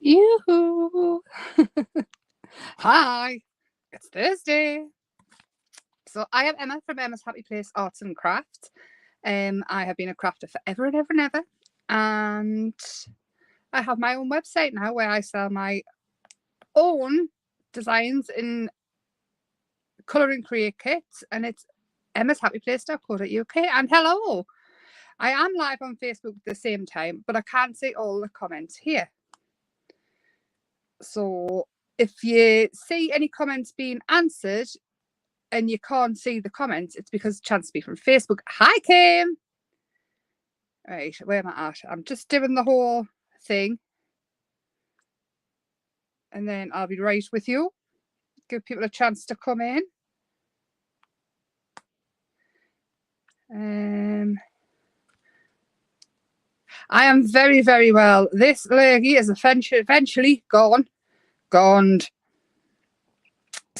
Yoo-hoo! Hi, it's Thursday. So I am Emma from Emma's Happy Place Arts and Crafts. I have been a crafter forever and ever and ever. And I have my own website now where I sell my own designs in colour and create kits. And it's emmashappyplace.co.uk. And hello! I am live on Facebook at the same time, but I can't see all the comments here. So if you see any comments being answered and you can't see the comments, it's because it chance to be from Facebook. Hi, Kim. Right, where am I at? I'm just doing the whole thing. And then I'll be right with you. Give people a chance to come in. I am very, very well. This lady is eventually gone. So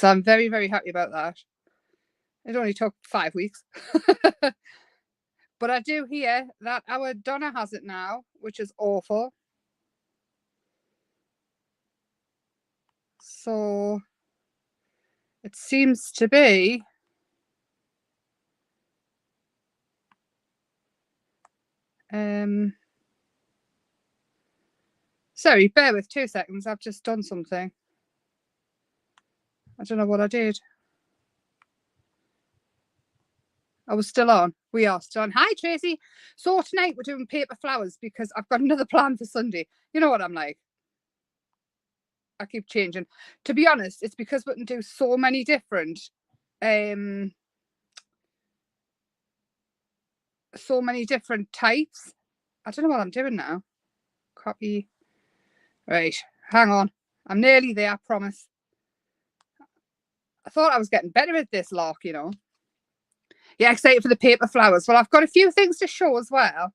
I'm very, very happy about that. It only took 5 weeks. But I do hear that our Donna has it now, which is awful. So it seems to be sorry, bear with 2 seconds. I've just done something. I don't know what I did. I was still on. We are still on. Hi, Tracy. So tonight we're doing paper flowers because I've got another plan for Sunday. You know what I'm like? I keep changing. To be honest, it's because we can do so many different types. I don't know what I'm doing now. Copy. Right, hang on. I'm nearly there, I promise. I thought I was getting better at this lark, you know. Yeah, excited for the paper flowers. Well, I've got a few things to show as well.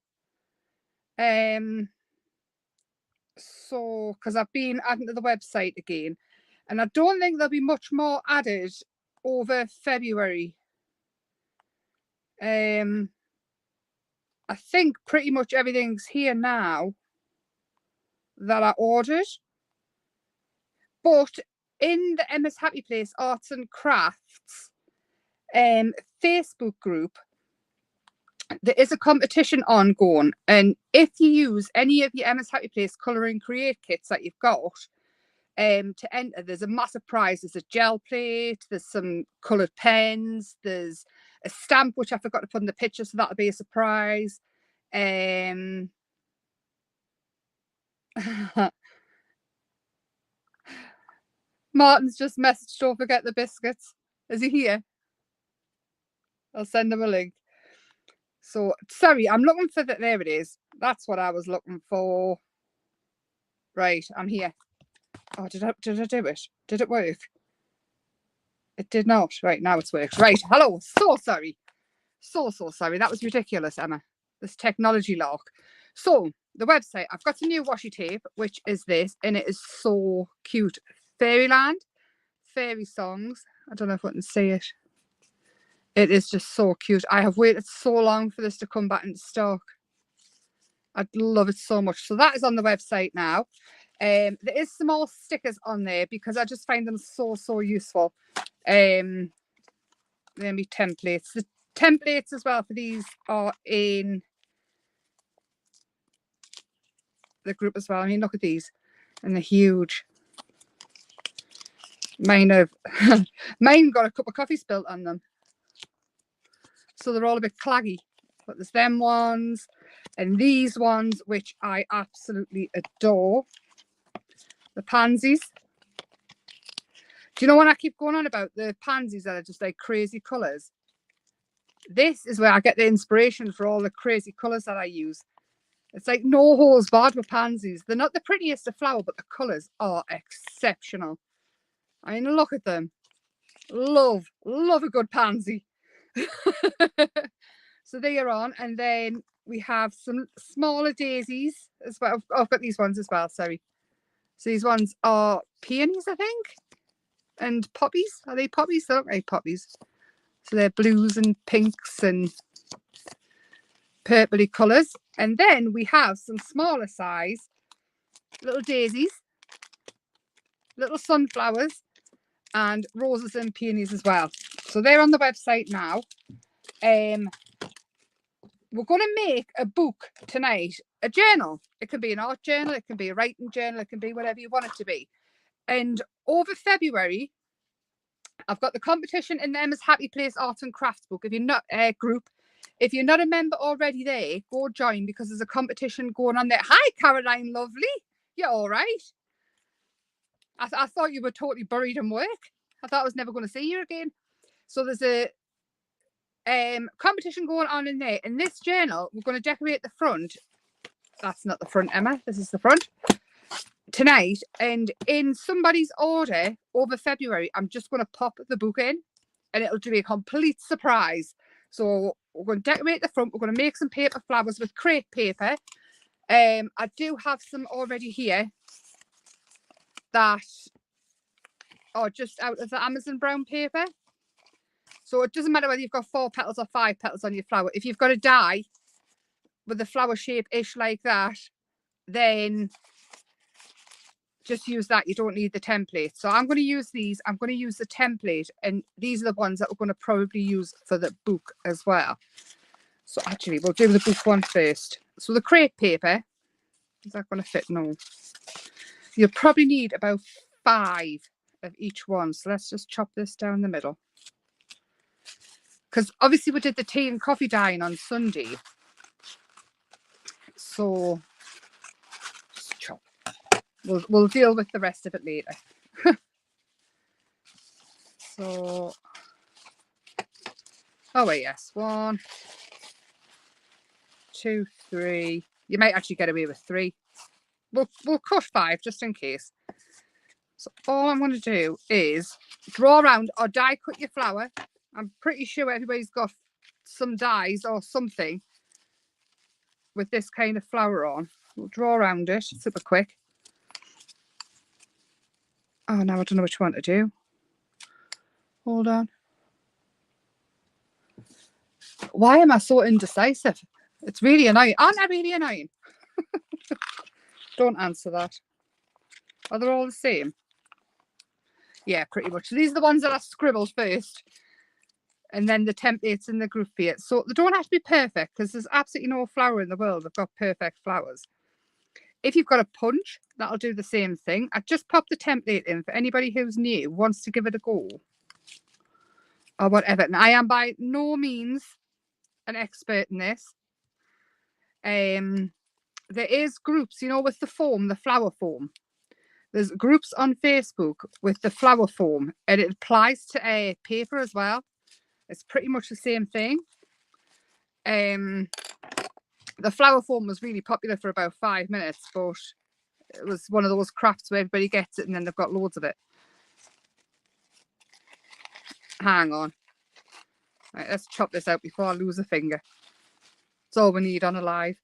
So, because I've been adding to the website again, and I don't think there'll be much more added over February. I think pretty much everything's here now that I ordered. But in the Emma's Happy Place Arts and Crafts Facebook group, there is a competition ongoing, and if you use any of your Emma's Happy Place colour and create kits that you've got to enter, there's a massive prize. There's a gel plate, there's some coloured pens, there's a stamp which I forgot to put in the picture, so that'll be a surprise. Martin's just messaged, don't forget the biscuits. Is he here? I'll send him a link. So, sorry, I'm looking for that. There it is. That's what I was looking for. Right, I'm here. Oh, did I do it? Did it work? It did not. Right, now it's worked. Right, hello. So sorry. So sorry. That was ridiculous, Emma. This technology lock. So, the website. I've got some new washi tape, which is this, and it is so cute. Fairyland. Fairy songs. I don't know if I can see it. It is just so cute. I have waited so long for this to come back into stock. I'd love it so much. So that is on the website now. There is some more stickers on there because I just find them so useful. There be templates. The templates as well for these are in the group as well. I mean, look at these, and they're huge. Mine got a cup of coffee spilt on them, so they're all a bit claggy. But there's them ones and these ones which I absolutely adore. The pansies. Do you know what I keep going on about? The pansies that are just like crazy colours. This is where I get the inspiration for all the crazy colours that I use. It's like no holes barred with pansies. They're not the prettiest of flower, but the colours are exceptional. I mean, look at them. Love a good pansy. So they are on. And then we have some smaller daisies as well. I've got these ones as well, sorry. So these ones are peonies, I think. And poppies. Are they poppies? They look like poppies. So they're blues and pinks and purpley colours. And then we have some smaller size little daisies. little sunflowers, and roses and peonies as well. So they're on the website now. We're going to make a book tonight, a journal. It can be an art journal, it can be a writing journal, it can be whatever you want it to be. And over February, I've got the competition in the Emma's Happy Place Arts and Crafts book. If you're not a group, if you're not a member already there, go join, because there's a competition going on there. Hi, Caroline, lovely. You're all right. I thought you were totally buried in work. I thought I was never going to see you again. So there's a competition going on in there. In this journal, we're going to decorate the front. That's not the front, Emma. This is the front. Tonight, and in somebody's order over February, I'm just going to pop the book in, and it'll be a complete surprise. So we're going to decorate the front. We're going to make some paper flowers with crepe paper. I do have some already here that are just out of the Amazon brown paper. So it doesn't matter whether you've got 4 petals or 5 petals on your flower. If you've got a die with the flower shape-ish like that, then just use that. You don't need the template. So I'm going to use these. I'm going to use the template, and these are the ones that we're going to probably use for the book as well. So actually, we'll do the book one first. So the crepe paper, is that going to fit? No. You'll probably need about 5 of each one. So let's just chop this down the middle. Because obviously we did the tea and coffee dyeing on Sunday. So just chop. We'll deal with the rest of it later. So, oh wait, yes, 1, 2, 3. You might actually get away with 3. We'll cut 5 just in case. So all I'm going to do is draw around or die cut your flower. I'm pretty sure everybody's got some dies or something with this kind of flower on. We'll draw around it super quick. Oh, now I don't know which one to do. Hold on. Why am I so indecisive? It's really annoying. Aren't I really annoying? Don't answer that. Are they all the same? Yeah, pretty much. So these are the ones that I scribbled first. And then the templates in the group here. So they don't have to be perfect, because there's absolutely no flower in the world that's got perfect flowers. If you've got a punch, that'll do the same thing. I've just popped the template in for anybody who's new, wants to give it a go. Or whatever. And I am by no means an expert in this. There is groups, you know, with the foam, the flower foam. There's groups on Facebook with the flower foam, and it applies to paper as well. It's pretty much the same thing. The flower foam was really popular for about 5 minutes, but it was one of those crafts where everybody gets it and then they've got loads of it. Hang on. Right, let's chop this out before I lose a finger. That's all we need on a live.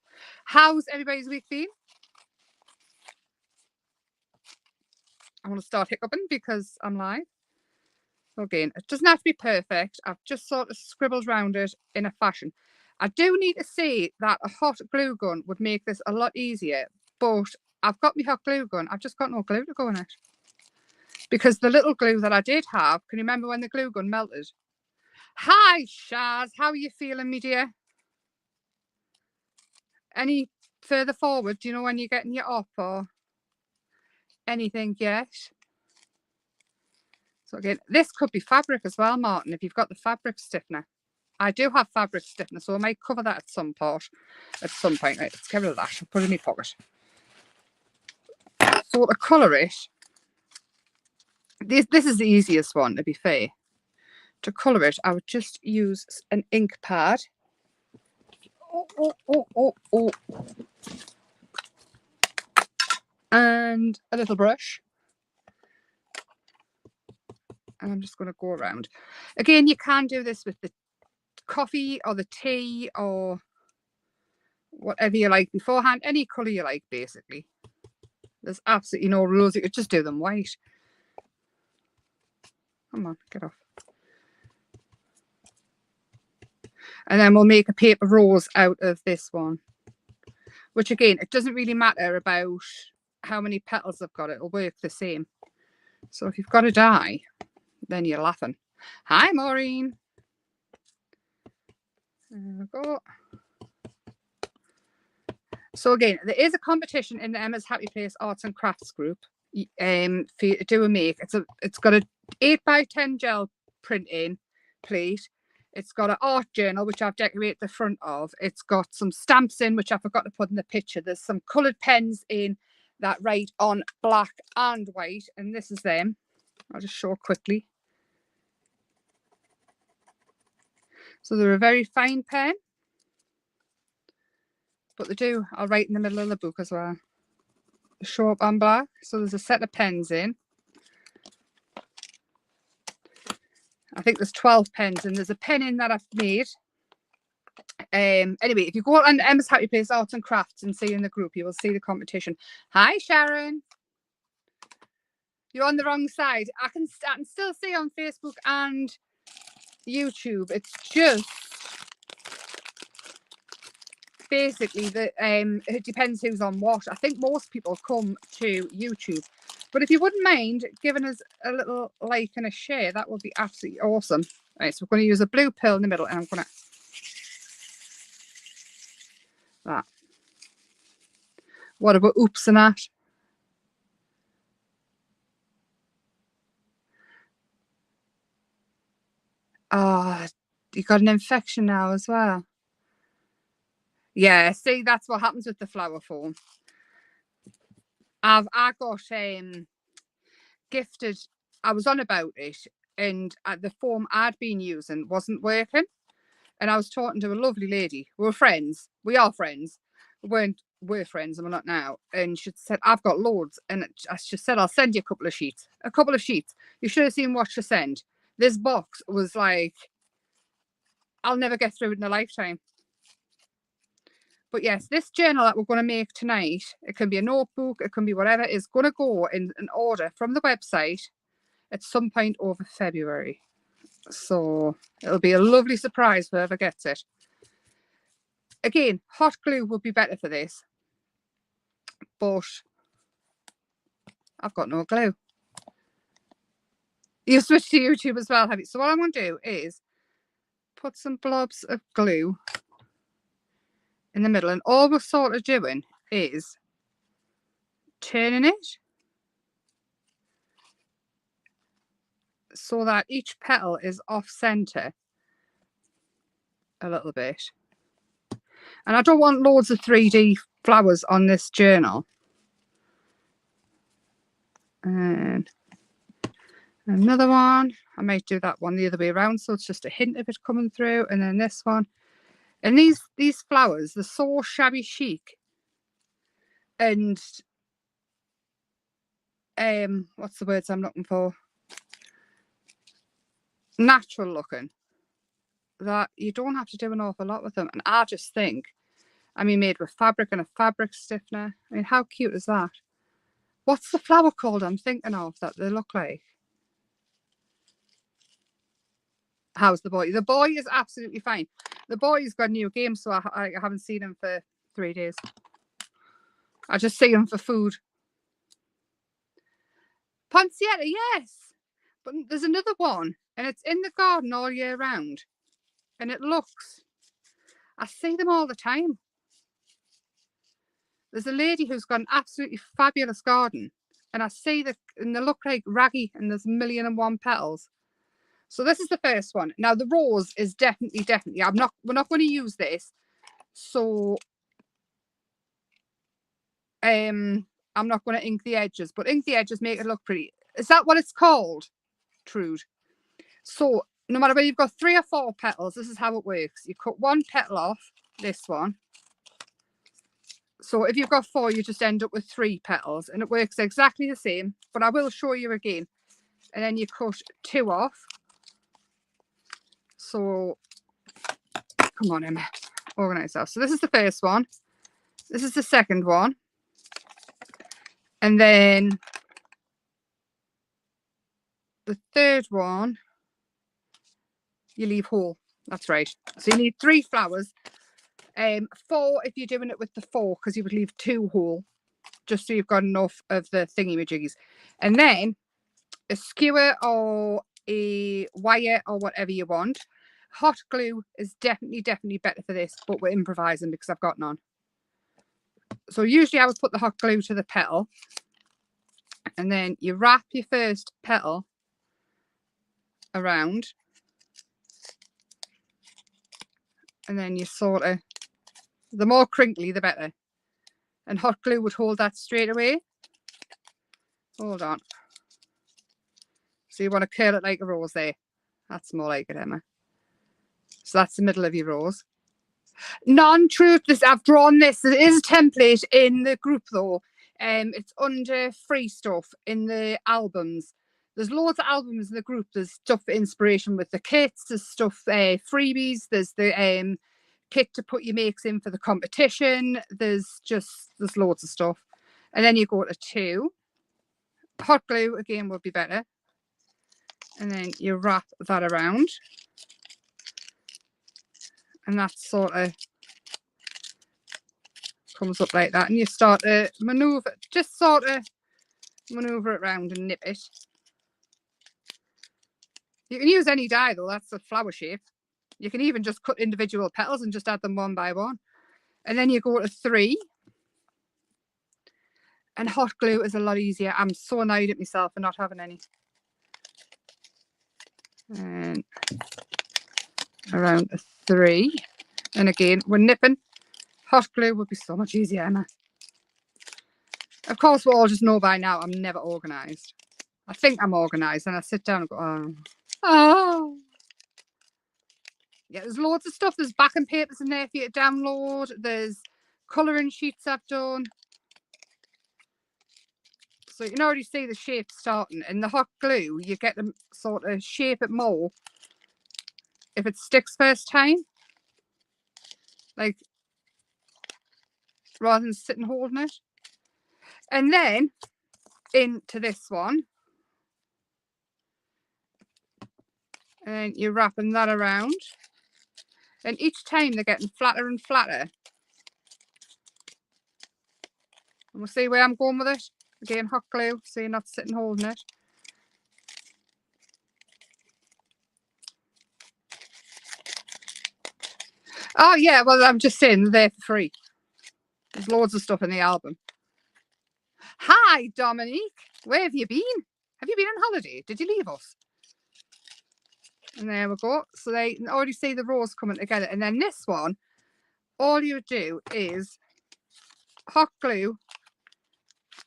How's everybody's week been? I want to start hiccuping because I'm live. Again, it doesn't have to be perfect. I've just sort of scribbled around it in a fashion. I do need to say that a hot glue gun would make this a lot easier, but I've got my hot glue gun. I've just got no glue to go in it. Because the little glue that I did have, can you remember when the glue gun melted? Hi, Shaz. How are you feeling, me dear? Any further forward? Do you know when you're getting your up or anything yet? So again, this could be fabric as well, Martin, if you've got the fabric stiffener. I do have fabric stiffener, so I might cover that at some point. Right, let's get rid of that. I'll put it in my pocket. So to colour it, this is the easiest one, to be fair. To colour it, I would just use an ink pad. Oh. And a little brush. And I'm just going to go around. Again, you can do this with the coffee or the tea or whatever you like beforehand. Any colour you like, basically. There's absolutely no rules. You could just do them white. Come on, get off. And then we'll make a paper rose out of this one. Which again, it doesn't really matter about how many petals I've got. It'll work the same. So if you've got a die, then you're laughing. Hi, Maureen. There we go. So again, there is a competition in the Emma's Happy Place Arts and Crafts group for you to do a make. It's got a 8x10 gel printing plate. It's got an art journal, which I've decorated the front of. It's got some stamps in, which I forgot to put in the picture. There's some coloured pens in that write on black and white, and this is them. I'll just show quickly. So they're a very fine pen, but they do, I'll write in the middle of the book as well. Show up on black. So there's a set of pens in. I think there's 12 pens, and there's a pen in that I've made. Anyway, if you go on Emma's Happy Place Arts and Crafts and see in the group, you will see the competition. Hi, Sharon. You're on the wrong side. I can still see on Facebook and YouTube. It's just basically that it depends who's on what. I think most people come to YouTube. But if you wouldn't mind giving us a little like and a share, that would be absolutely awesome. Right, so we're going to use a blue pill in the middle, and I'm going to that. What about oops and that? Oh, you got an infection now as well. Yeah, see, that's what happens with the flower foam. I got gifted. I was on about it, and the foam I'd been using wasn't working. And I was talking to a lovely lady. We were friends. We are friends. We're friends, and we're not now. And she said, I've got loads. And she said, I'll send you a couple of sheets. A couple of sheets. You should have seen what she sent. This box was like, I'll never get through it in a lifetime. But yes, this journal that we're going to make tonight, it can be a notebook, it can be whatever, is going to go in an order from the website at some point over February. So it'll be a lovely surprise for whoever gets it. Again, hot glue would be better for this, but I've got no glue. You've switched to YouTube as well, have you? So what I'm going to do is put some blobs of glue in the middle, and all we're sort of doing is turning it so that each petal is off center a little bit. And I don't want loads of 3D flowers on this journal. And another one, I might do that one the other way around, so it's just a hint of it coming through. And then this one. And these flowers, they're so shabby chic. And what's the words I'm looking for? Natural looking. That you don't have to do an awful lot with them. And I just think, I mean, made with fabric and a fabric stiffener. I mean, how cute is that? What's the flower called I'm thinking of that they look like? How's the boy? The boy is absolutely fine. The boy's got a new game, so I haven't seen him for 3 days. I just see him for food. Poinsettia, yes. But there's another one, and it's in the garden all year round. And it looks, I see them all the time. There's a lady who's got an absolutely fabulous garden, and I see that, and they look like raggy, and there's 1,000,001 petals. So this is the first one. Now the rose is definitely, we're not going to use this. So I'm not going to ink the edges, but ink the edges, make it look pretty. Is that what it's called, Trude? So no matter whether you've got 3 or 4 petals, this is how it works. You cut one petal off, this one. So if you've got 4, you just end up with 3 petals, and it works exactly the same, but I will show you again. And then you cut 2 off. So come on, Emma, organize yourself. So this is the first one. This is the second one. And then the third one, you leave whole. That's right. So you need 3 flowers. 4 if you're doing it with the fork, because you would leave 2 whole, just so you've got enough of the thingy-majiggies. And then a skewer or a wire or whatever you want. Hot glue is definitely better for this, but we're improvising because I've got none. So usually I would put the hot glue to the petal, and then you wrap your first petal around, and then you sort of, the more crinkly the better, and hot glue would hold that straight away. Hold on. So you want to curl it like a rose there. That's more like it, Emma. So that's the middle of your rose. Non-truth, this I've drawn this. It is a template in the group though. It's under free stuff in the albums. There's loads of albums in the group. There's stuff for inspiration with the kits. There's stuff freebies. There's the kit to put your makes in for the competition. There's loads of stuff. And then you go to 2. Hot glue again would be better. And then you wrap that around. And that sort of comes up like that. And you start to maneuver, just sort of maneuver it around and nip it. You can use any die though, that's a flower shape. You can even just cut individual petals and just add them one by one. And then you go to 3. And hot glue is a lot easier. I'm so annoyed at myself for not having any. And around 3. And again, we're nipping. Hot glue would be so much easier, Emma. Of course, we all just know by now I'm never organised. I think I'm organised and I sit down and go, oh. Yeah, there's loads of stuff. There's backing papers in there for you to download. There's colouring sheets I've done. So you can already see the shape starting. And the hot glue, you get them sort of shape it more if it sticks first time. Like, rather than sitting holding it. And then into this one. And you're wrapping that around. And each time they're getting flatter and flatter. And we'll see where I'm going with it. Again, hot glue, so you're not sitting holding it. Oh yeah, well I'm just saying they're for free. There's loads of stuff in the album. Hi Dominique, where have you been? Have you been on holiday? Did you leave us? And there we go. So they already see the rows coming together. And then this one, all you do is hot glue,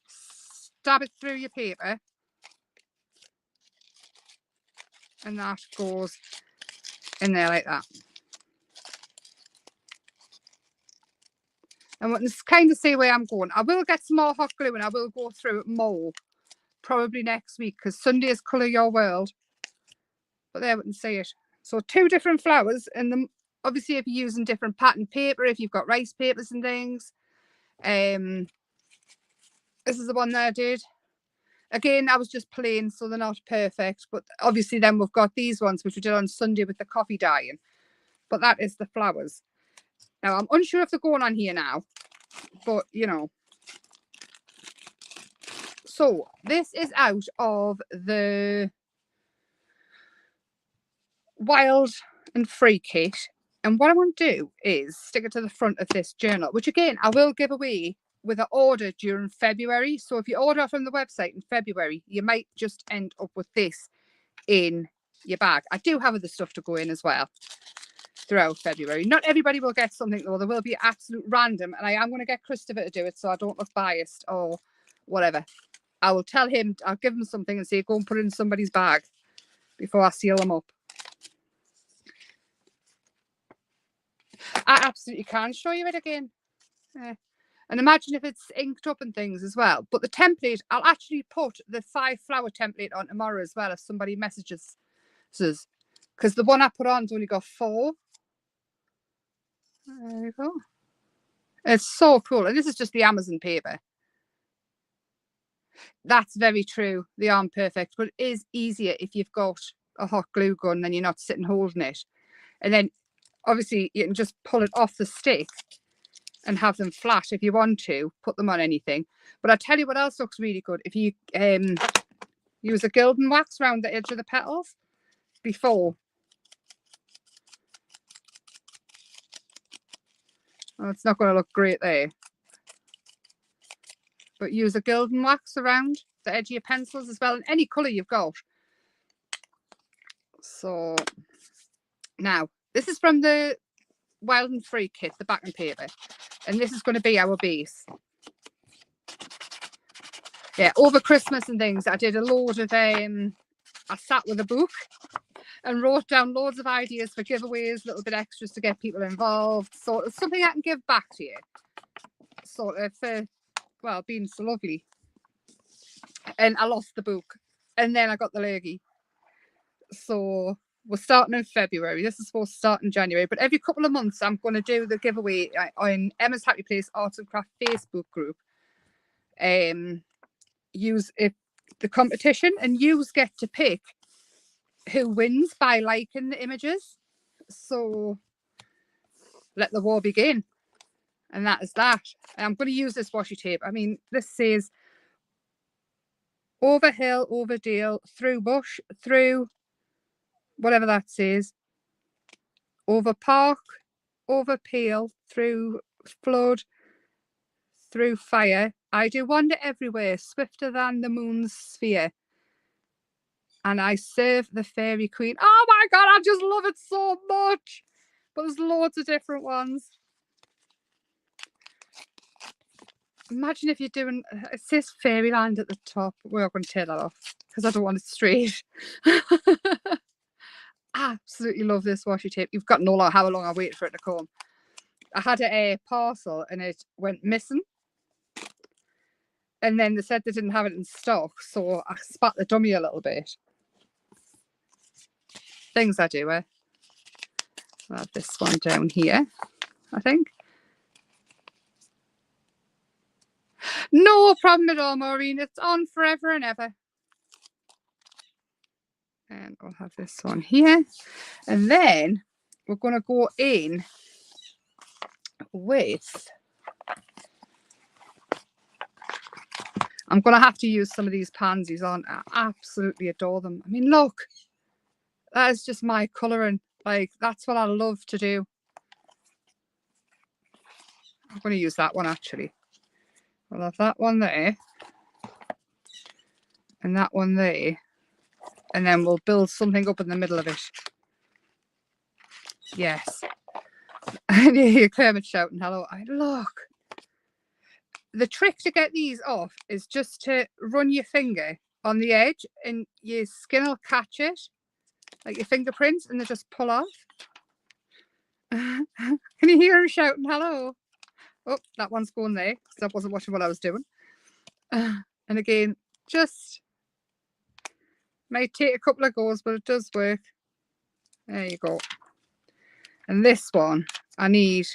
stab it through your paper, and that goes in there like that. And we can kind of see where I'm going. I will get some more hot glue and I will go through it more probably next week because Sunday is Colour Your World. But there we can see it. So 2 different flowers, and obviously if you're using different pattern paper, if you've got rice papers and things. This is the one that I did. Again, I was just plain, so they're not perfect. But obviously then we've got these ones, which we did on Sunday with the coffee dyeing. But that is the flowers. Now, I'm unsure if they're going on here now. But, you know. So, this is out of the Wild and Free kit. And what I want to do is stick it to the front of this journal, which again, I will give away with an order during February. So if you order from the website in February, you might just end up with this in your bag. I do have other stuff to go in as well throughout February. Not everybody will get something though. There will be absolute random, and I am going to get Christopher to do it so I don't look biased or whatever. I will tell him, I'll give him something and say, go and put it in somebody's bag before I seal them up. I absolutely can show you it again. And imagine if it's inked up and things as well. But the template, I'll actually put the 5 flower template on tomorrow as well if somebody messages us. Because the one I put on's only got 4. There you go. It's so cool. And this is just the Amazon paper. That's very true. They aren't perfect, but it is easier if you've got a hot glue gun and you're not sitting holding it. And then obviously you can just pull it off the stick and have them flat if you want to, put them on anything. But I tell you what else looks really good. If you use a gilding wax around the edge of the petals before. Oh, it's not going to look great there. But use a gilding wax around the edge of your pencils as well, in any colour you've got. So now, this is from the Wild and Free kit, the backing paper. And this is going to be our base. Yeah, over Christmas and things, I did a load of, I sat with a book and wrote down loads of ideas for giveaways, little bit extras to get people involved. Sort of something I can give back to you. Sort of for, well, being so lovely. And I lost the book. And then I got the lurgy. So we're starting in February. This is supposed to start in January. But every couple of months, I'm going to do the giveaway on Emma's Happy Place Arts and Craft Facebook group. Use the competition, and you get to pick who wins by liking the images. So let the war begin. And that is that. I'm going to use this washi tape. I mean, this says over hill, over dale, through bush, through whatever that says, over park, over pale, through flood, through fire. I do wander everywhere, swifter than the moon's sphere. And I serve the fairy queen. Oh my God, I just love it so much. But there's loads of different ones. Imagine if you're doing, it says Fairyland at the top. We're not going to tear that off because I don't want it straight. Absolutely love this washi tape. You've got no idea how long I waited for it to come. I had a parcel and it went missing. And then they said they didn't have it in stock. So I spat the dummy a little bit. Things I do, I'll have this one down here, I think. No problem at all, Maureen. It's on forever and ever. And I'll have this one here. And then we're going to go in with... I'm going to have to use some of these pansies on. I absolutely adore them. I mean, look. That is just my colouring. Like, that's what I love to do. I'm going to use that one, actually. I'll have that one there. And that one there. And then we'll build something up in the middle of it. Yes. And you hear Kermit shouting, hello. Look. The trick to get these off is just to run your finger on the edge and your skin will catch it. Like your fingerprints, and they just pull off. Can you hear him shouting, hello? Oh, that one's going there because I wasn't watching what I was doing. And again, just might take a couple of goes, but it does work. There you go. And this one, I need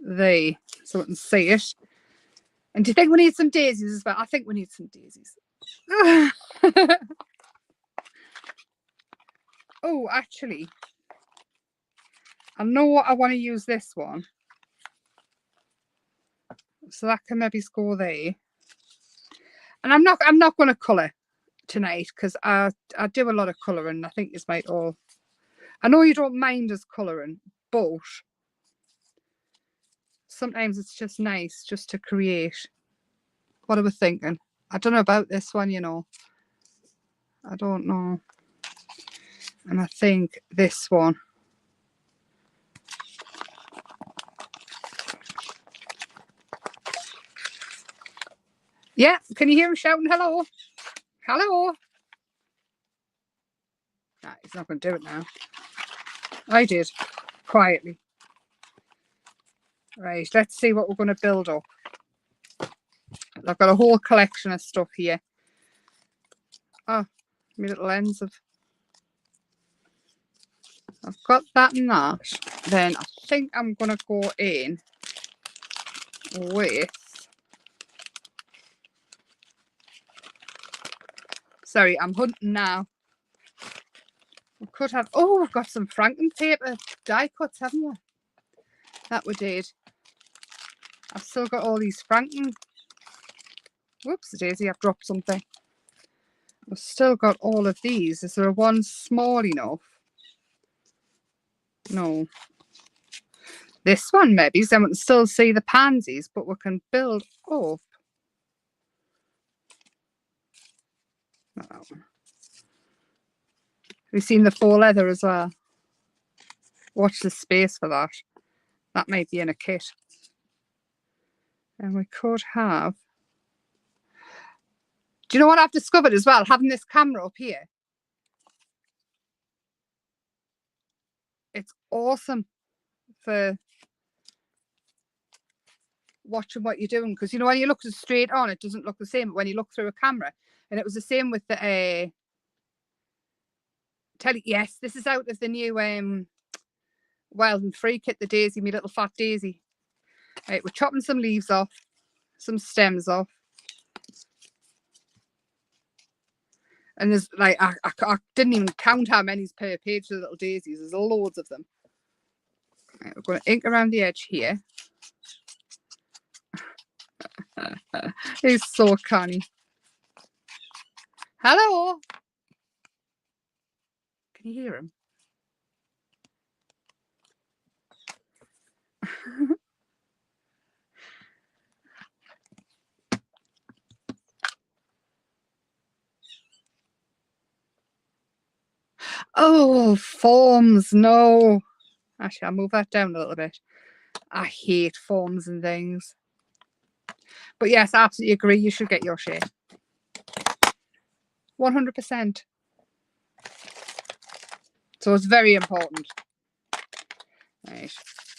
the, so we can see it. And do you think we need some daisies as well? I think we need some daisies. Oh, actually, I know what I want to use this one. So that can maybe go there. And I'm not going to colour tonight because I do a lot of colouring. I think this might all... I know you don't mind us colouring, but sometimes it's just nice just to create. What are we thinking? I don't know about this one, you know. I don't know. And I think this one. Yeah, can you hear him shouting hello? Hello? Nah, he's not going to do it now. I did. Quietly. Right, let's see what we're going to build up. I've got a whole collection of stuff here. Oh, my little ends of... I've got that and that. Then I think I'm going to go in with... Sorry, I'm hunting now. We could have... Oh, we've got some Franken paper die cuts, haven't we? That we did. I've still got all these Franken... Whoops, Daisy, I've dropped something. We've still got all of these. Is there a one small enough? No. This one maybe, so we can still see the pansies, but we can build up. Not that one. We've seen the faux leather as well. Watch the space for that. That might be in a kit. And we could have... Do you know what I've discovered as well? Having this camera up here. It's awesome for watching what you're doing, because you know when you look straight on, it doesn't look the same, but when you look through a camera, and it was the same with the yes, this is out of the new Wild and Free kit, the Daisy, me little fat Daisy. Right, we're chopping some leaves off, some stems off, and there's like I didn't even count how many's per page for the little daisies. There's loads of them. Right, we're going to ink around the edge here. He's so canny. Hello. Can you hear him? Oh, forms. No. Actually, I'll move that down a little bit. I hate forms and things. But yes, I absolutely agree. You should get your share. 100%. So it's very important. Right.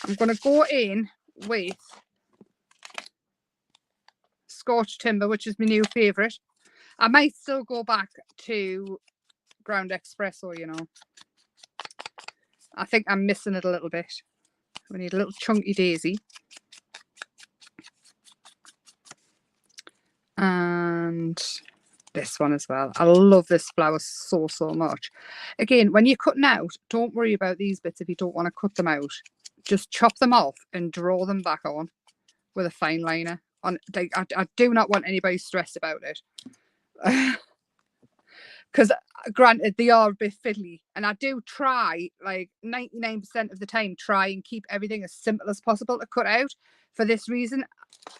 I'm going to go in with Scorched Timber, which is my new favourite. I might still go back to Ground Espresso, you know. I think I'm missing it a little bit. We need a little chunky daisy. And this one as well. I love this flower so much. Again, when you're cutting out, don't worry about these bits if you don't want to cut them out. Just chop them off and draw them back on with a fine liner. Like, I do not want anybody stressed about it. Because granted, they are a bit fiddly, and I do try, like 99% of the time, try and keep everything as simple as possible to cut out. For this reason,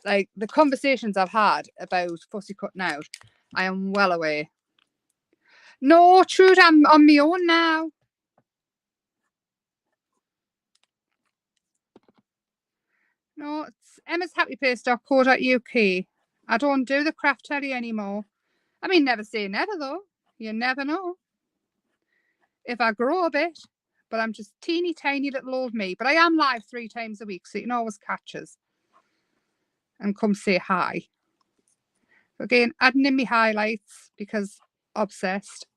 like the conversations I've had about fussy cutting out, I am well aware. No, Trude, I'm on my own now. No, it's emmashappypaste.co.uk. I don't do the craft telly anymore. I mean, never say never, though. You never know. If I grow a bit, but I'm just teeny tiny little old me. But I am live 3 times a week, so you can always catch us and come say hi. Again, adding in my highlights because obsessed.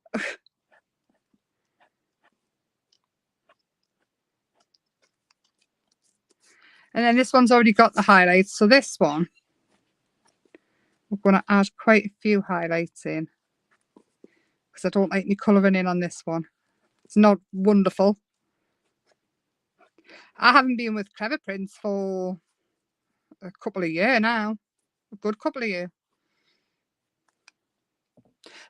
And then this one's already got the highlights. So this one, we're going to add quite a few highlights in because I don't like me colouring in on this one. It's not wonderful. I haven't been with Clever Prints for a couple of years now. A good couple of years.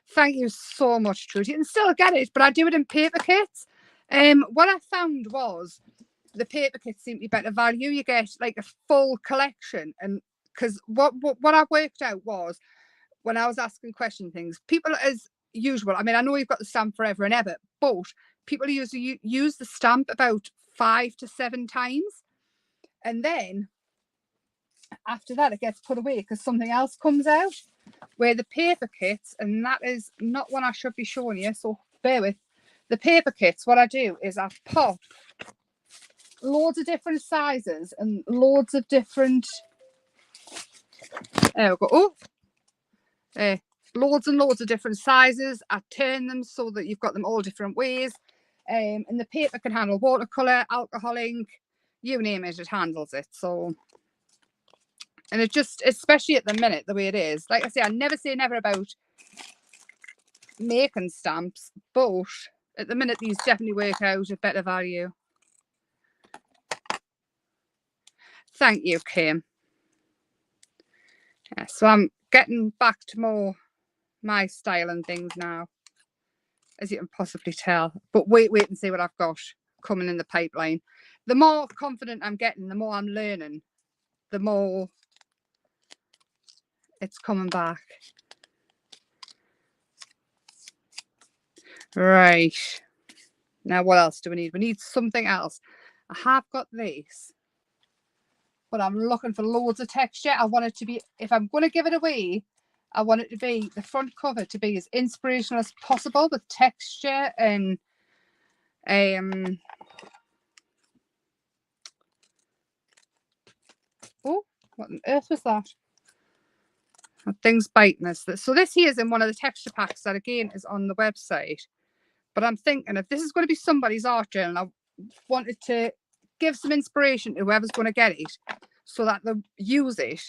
Thank you so much, Trudy. You can still get it, but I do it in paper kits. What I found was the paper kits seem to be better value. You get like a full collection, and because what I worked out was when I was asking question things, people as usual. I mean, I know you've got the stamp forever and ever, but people usually use the stamp about 5 to 7 times, and then after that it gets put away because something else comes out. Where the paper kits, and that is not one I should be showing you, so bear with. The paper kits, what I do is I pop loads of different sizes and loads of different, there we go, loads and loads of different sizes. I turn them so that you've got them all different ways, and the paper can handle watercolour, alcohol ink, you name it, it handles it. So, and it just, especially at the minute, the way it is, like I say, I never say never about making stamps, but at the minute these definitely work out at better value. Thank you, Kim. Yeah, so I'm getting back to more my style and things now, as you can possibly tell. But wait and see what I've got coming in the pipeline. The more confident I'm getting, the more I'm learning, the more it's coming back. Right. Now, what else do we need? We need something else. I have got this, but I'm looking for loads of texture. I want it to be, if I'm going to give it away, I want it to be, the front cover to be as inspirational as possible with texture and oh, what on earth was that? Things biting us. So this here is in one of the texture packs that again is on the website. But I'm thinking if this is going to be somebody's art journal, I wanted to give some inspiration to whoever's going to get it so that they'll use it.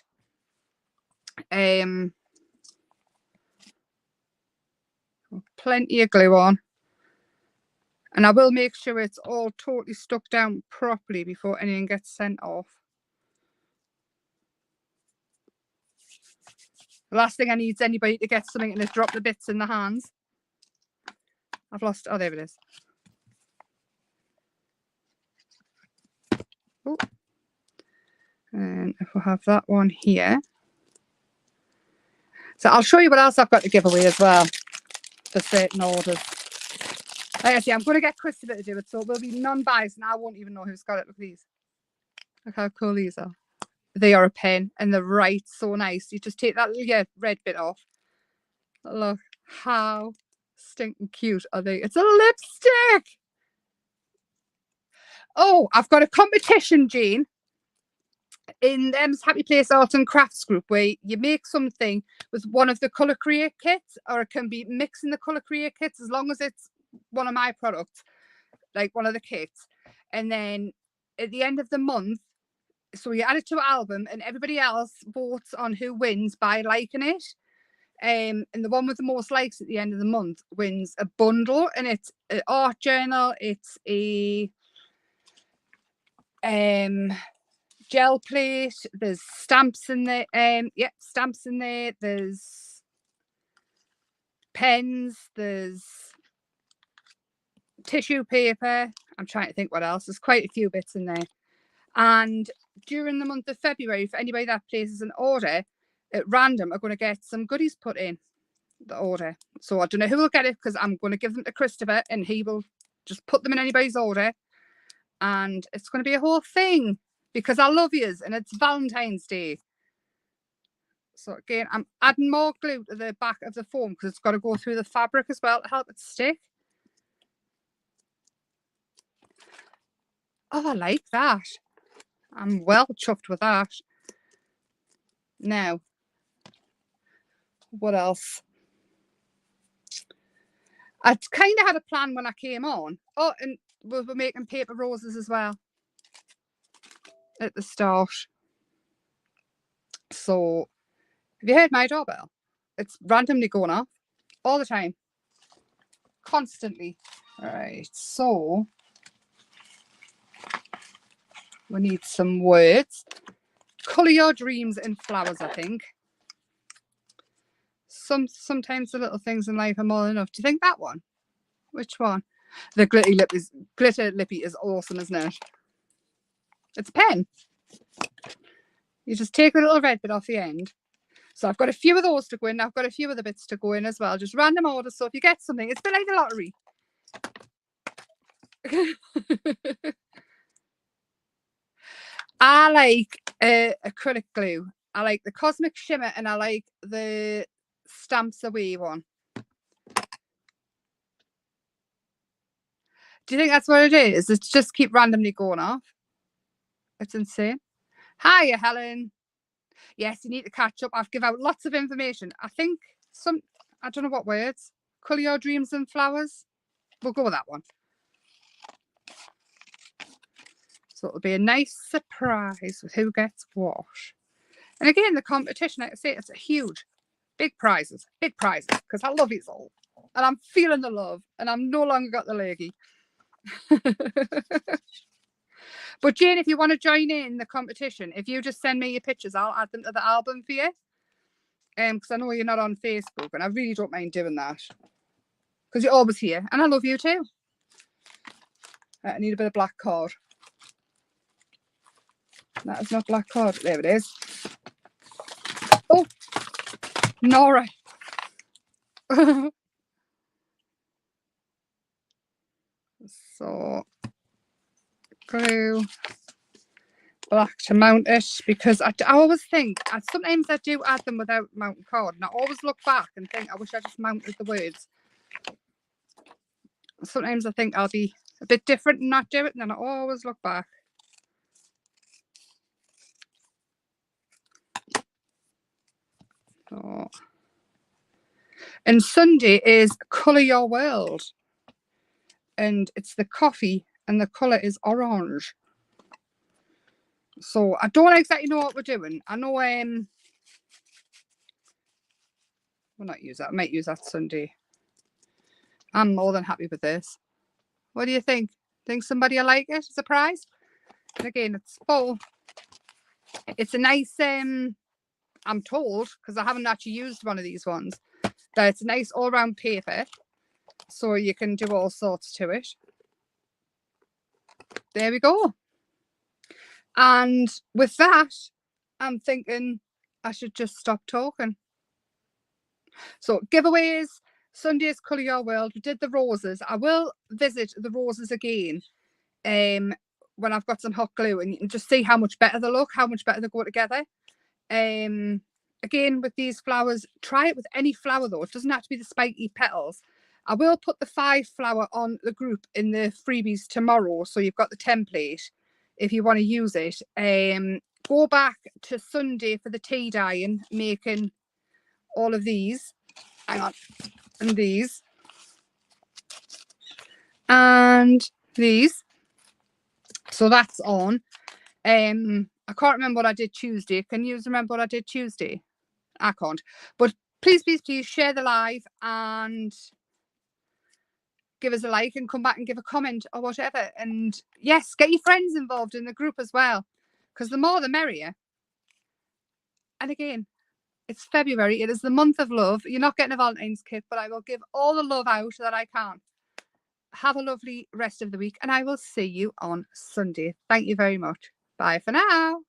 Plenty of glue on. And I will make sure it's all totally stuck down properly before anything gets sent off. The last thing I need is anybody to get something and just drop the bits in the hands. I've lost, oh, there it is. Oh. And if we have that one here. So I'll show you what else I've got to give away as well for certain orders. Like I say, I'm going to get Christopher to do it, so it will be non-biased and I won't even know who's got it. Look at these. Look how cool these are. They are a pen and they're right so nice. You just take that little red bit off. Look how stinking cute are they. It's a lipstick. Oh, I've got a competition, Jean, in them's Happy Place Arts and Crafts group where you make something with one of the Colour Create kits, or it can be mixing the Colour Create kits as long as it's one of my products, like one of the kits. And then at the end of the month, so you add it to an album and everybody else votes on who wins by liking it. And the one with the most likes at the end of the month wins a bundle, and it's an art journal, it's a gel plate, there's stamps in there, stamps in there, there's pens, there's tissue paper. I'm trying to think what else. There's quite a few bits in there. And during the month of February, for anybody that places an order at random, are going to get some goodies put in the order. So I don't know who will get it because I'm going to give them to Christopher and he will just put them in anybody's order. And it's going to be a whole thing because I love yous and it's Valentine's Day. So again, I'm adding more glue to the back of the foam because it's got to go through the fabric as well to help it stick. Oh, I like that. I'm well chuffed with that. Now, what else? I kind of had a plan when I came on. Oh, and we were making paper roses as well at the start. So, have you heard my doorbell? It's randomly going off all the time. Constantly. Right, so we need some words. Colour your dreams in flowers, I think. Sometimes the little things in life are more than enough. Do you think that one? Which one? The glitter lippy is awesome, isn't it? It's a pen. You just take the little red bit off the end. So I've got a few of those to go in. I've got a few other bits to go in as well. Just random orders. So if you get something, it's a bit like the lottery. I like acrylic glue. I like the Cosmic Shimmer and I like the Stamps Away one. Do you think that's what it is? It's just keep randomly going off. It's insane. Hiya, Helen. Yes, you need to catch up. I've given out lots of information. I think I don't know what words. Colour your dreams in flowers. We'll go with that one. So it'll be a nice surprise with who gets what. And again, the competition, like I say, it's a huge, big prizes, because I love it all. And I'm feeling the love, and I'm no longer got the leggy. But Jane, if you want to join in the competition, if you just send me your pictures, I'll add them to the album for you. because I know you're not on Facebook, and I really don't mind doing that because you're always here, and I love you too. I need a bit of black card. That is not black card. There it is. Oh, Nora. So, glue black to mount it, because I always think, sometimes I do add them without mounting card, and I always look back and think, I wish I just mounted the words. Sometimes I think I'll be a bit different and not do it, and then I always look back. So, and Sunday is Colour Your World, and it's the coffee, and the colour is orange. So I don't exactly know what we're doing. I know we'll not use that. I might use that Sunday. I'm more than happy with this. What do you think? Think somebody will like it? Surprise? And again, it's full. It's a nice, I'm told, because I haven't actually used one of these ones, that it's a nice all-round paper, so you can do all sorts to it. There we go. And with that, I'm thinking I should just stop talking. So giveaways, Sunday's Colour Your World. We did the roses. I will visit the roses again when I've got some hot glue, and you can just see how much better they look, how much better they go together. Again, with these flowers, try it with any flower though. It doesn't have to be the spiky petals. I will put the 5 flower on the group in the freebies tomorrow, so you've got the template if you want to use it. Go back to Sunday for the tea dyeing, making all of these. Hang on. And these. And these. So that's on. I can't remember what I did Tuesday. Can you remember what I did Tuesday? I can't. But please, please, please share the live and give us a like and come back and give a comment or whatever. And yes, get your friends involved in the group as well, because the more the merrier. And again, it's February. It is the month of love. You're not getting a Valentine's kit, but I will give all the love out that I can. Have a lovely rest of the week, and I will see you on Sunday. Thank you very much. Bye for now.